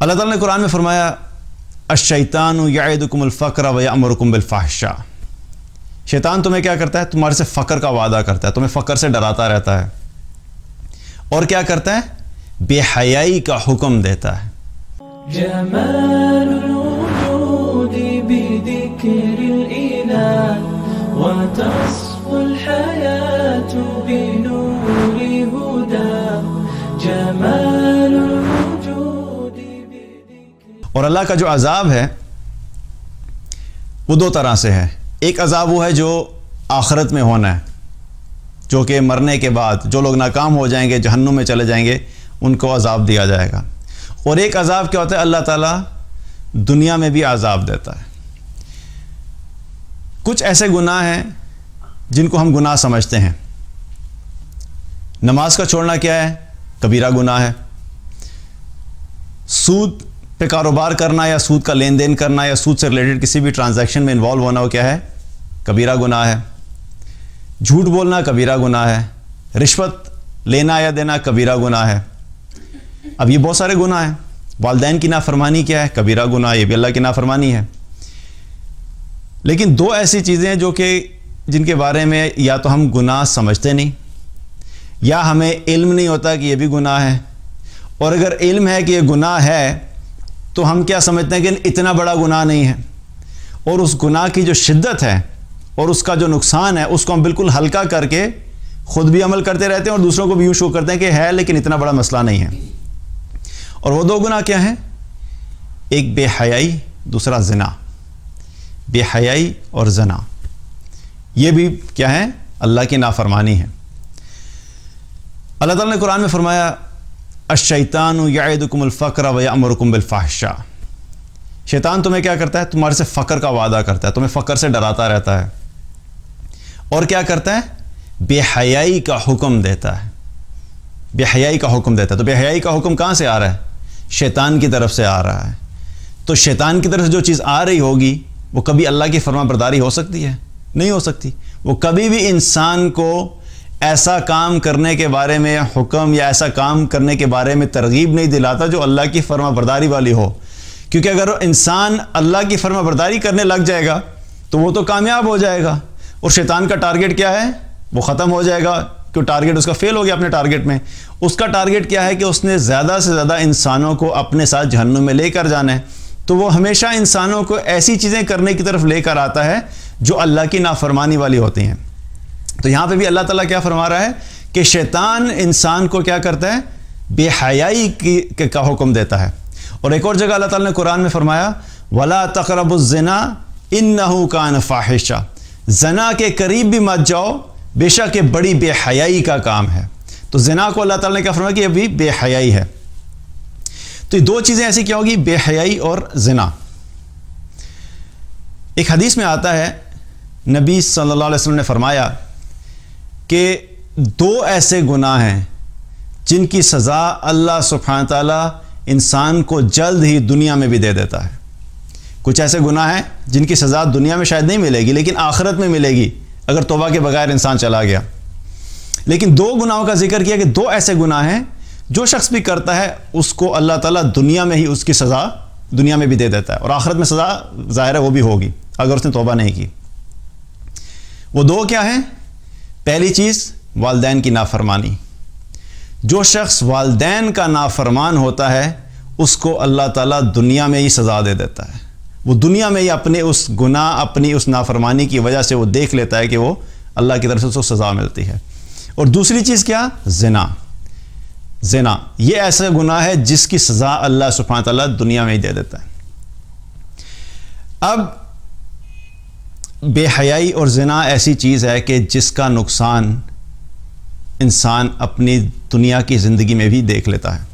اللہ تعالیٰ نے قرآن میں فرمایا الشیطان یعدکم الفقر ویأمرکم بالفحشاء، شیطان تمہیں کیا کرتا ہے؟ تمہارے سے فقر کا وعدہ کرتا ہے، تمہیں فقر سے ڈراتا رہتا ہے، اور کیا کرتا ہے؟ بے حیائی کا حکم دیتا ہے۔ جمال الوجود بذکر الإله وتصفو الحياة بنور هدى جمال الوجود بذکر۔ اور اللہ کا جو عذاب ہے وہ دو طرح سے ہے۔ ایک عذاب وہ ہے جو آخرت میں ہونا ہے، جو کہ مرنے کے بعد جو لوگ ناکام ہو جائیں گے، جہنم میں چلے جائیں گے، ان کو عذاب دیا جائے گا۔ اور ایک عذاب کیا ہوتا ہے؟ اللہ تعالیٰ دنیا میں بھی عذاب دیتا ہے۔ کچھ ایسے گناہ ہیں جن کو ہم گناہ سمجھتے ہیں۔ نماز کا چھوڑنا کیا ہے؟ کبیرہ گناہ ہے۔ سود پہ کاروبار کرنا یا سود کا لین دین کرنا یا سود سے ریلیٹڈ کسی بھی ٹرانزیکشن میں انوالو ہونا، وہ کیا ہے؟ کبیرہ گناہ ہے۔ جھوٹ بولنا کبیرہ گناہ ہے۔ رشوت لینا یا دینا کبیرہ گناہ ہے۔ اب یہ بہت سارے گناہ ہیں۔ والدین کی نافرمانی کیا ہے؟ کبیرہ گناہ، یہ بھی اللہ کی نافرمانی ہے۔ لیکن دو ایسی چیزیں ہیں جن کے بارے میں یا تو ہم گناہ سمجھتے نہیں، یا ہمیں علم نہیں ہوتا کہ یہ بھی گناہ ہے، اور اگر علم ہے کہ یہ گناہ ہے تو ہم کیا سمجھتے ہیں کہ اتنا بڑا گناہ نہیں ہے، اور اس گناہ کی جو شدت ہے اور اس کا جو نقصان ہے اس کو ہم بالکل ہلکا کر کے خود بھی عمل کرتے رہتے ہیں اور دوسروں کو بھی یوں شو کرتے ہیں کہ ہے لیکن اتنا بڑا مسئلہ نہیں ہے۔ اور وہ دو گناہ کیا ہیں؟ ایک بے حیائی، دوسرا زنا۔ بے حیائی اور زنا یہ بھی کیا ہے؟ اللہ کی نافرمانی ہے۔ اللہ تعالیٰ نے قرآن میں فرمایا الشیطان یعدکم الفقر ویأمرکم بالفحشاء، شیطان تمہیں کیا کرتا ہے؟ تمہارے سے فقر کا وعدہ کرتا ہے، تمہیں فقر سے ڈراتا رہتا ہے، اور کیا کرتا ہے؟ بے حیائی کا حکم دیتا ہے۔ بے حیائی کا حکم دیتا ہے۔ تو بے حیائی کا حکم کہاں سے آ رہا ہے؟ شیطان کی طرف سے آ رہا ہے۔ تو شیطان کی طرف سے جو چیز آ رہی ہوگی وہ کبھی اللہ کی فرما برداری ہو سکتی ہے؟ نہیں ہو سکتی۔ وہ کبھی بھی انسان کو ایسا کام کرنے کے بارے میں حکم یا ایسا کام کرنے کے بارے میں ترغیب نہیں دلاتا جو اللہ کی فرما برداری والی ہو، کیونکہ اگر انسان اللہ کی فرما برداری کرنے لگ جائے گا تو وہ تو کامیاب ہو جائے گا، اور شیطان کا ٹارگٹ کیا ہے؟ وہ ختم ہو جائے گا، کہ ٹارگٹ اس کا فیل ہو گیا اپنے ٹارگٹ میں۔ اس کا ٹارگٹ کیا ہے کہ اس نے زیادہ سے زیادہ انسانوں کو اپنے ساتھ جہنم میں لے کر جانا ہے۔ تو وہ ہمیشہ انسانوں کو ایسی چیزیں کرنے کی طرف لے کر آتا ہے جو اللہ کی نافرمانی والی ہوتی ہیں۔ تو یہاں پہ بھی اللہ تعالیٰ کیا فرما رہا ہے کہ شیطان انسان کو کیا کرتا ہے؟ بے حیائی کا حکم دیتا ہے۔ اور ایک اور جگہ اللہ تعالیٰ نے قرآن میں فرمایا وَلَا تَقْرَبُوا الزِّنَا إِنَّهُ كَانَ فَاحِشًا، زنا کے قریب بھی مت جاؤ، بے شک یہ بڑی بے حیائی کا کام ہے۔ تو زنا کو اللہ تعالیٰ نے کیا فرمایا کہ یہ بھی بے حیائی ہے۔ تو یہ دو چیزیں ایسی کیا ہوگی؟ بے حیائی اور زنا۔ ایک حدیث میں آتا ہے نبی صلی اللہ علیہ وسلم نے فرمایا کہ دو ایسے گناہ ہیں جن کی سزا اللہ سبحانہ تعالیٰ انسان کو جلد ہی دنیا میں بھی دے دیتا ہے۔ کچھ ایسے گناہ ہیں جن کی سزا دنیا میں شاید نہیں ملے گی لیکن آخرت میں ملے گی اگر توبہ کے بغیر انسان چلا گیا۔ لیکن دو گناہوں کا ذکر کیا کہ دو ایسے گناہ ہیں جو شخص بھی کرتا ہے اس کو اللہ تعالیٰ دنیا میں ہی اس کی سزا دنیا میں بھی دے دیتا ہے، اور آخرت میں سزا ظاہر ہے وہ بھی ہوگی اگر اس نے توبہ نہیں کی۔ وہ دو کیا ہیں؟ پہلی چیز والدین کی نافرمانی۔ جو شخص والدین کا نافرمان ہوتا ہے اس کو اللہ تعالیٰ دنیا میں ہی سزا دے دیتا ہے۔ وہ دنیا میں ہی اپنے اس گناہ، اپنی اس نافرمانی کی وجہ سے وہ دیکھ لیتا ہے کہ وہ اللہ کی طرف سے اس کو سزا ملتی ہے۔ اور دوسری چیز کیا؟ زنا۔ زنا یہ ایسا گناہ ہے جس کی سزا اللہ سبحانہ تعالیٰ دنیا میں ہی دے دیتا ہے۔ اب بے حیائی اور زنا ایسی چیز ہے کہ جس کا نقصان انسان اپنی دنیا کی زندگی میں بھی دیکھ لیتا ہے۔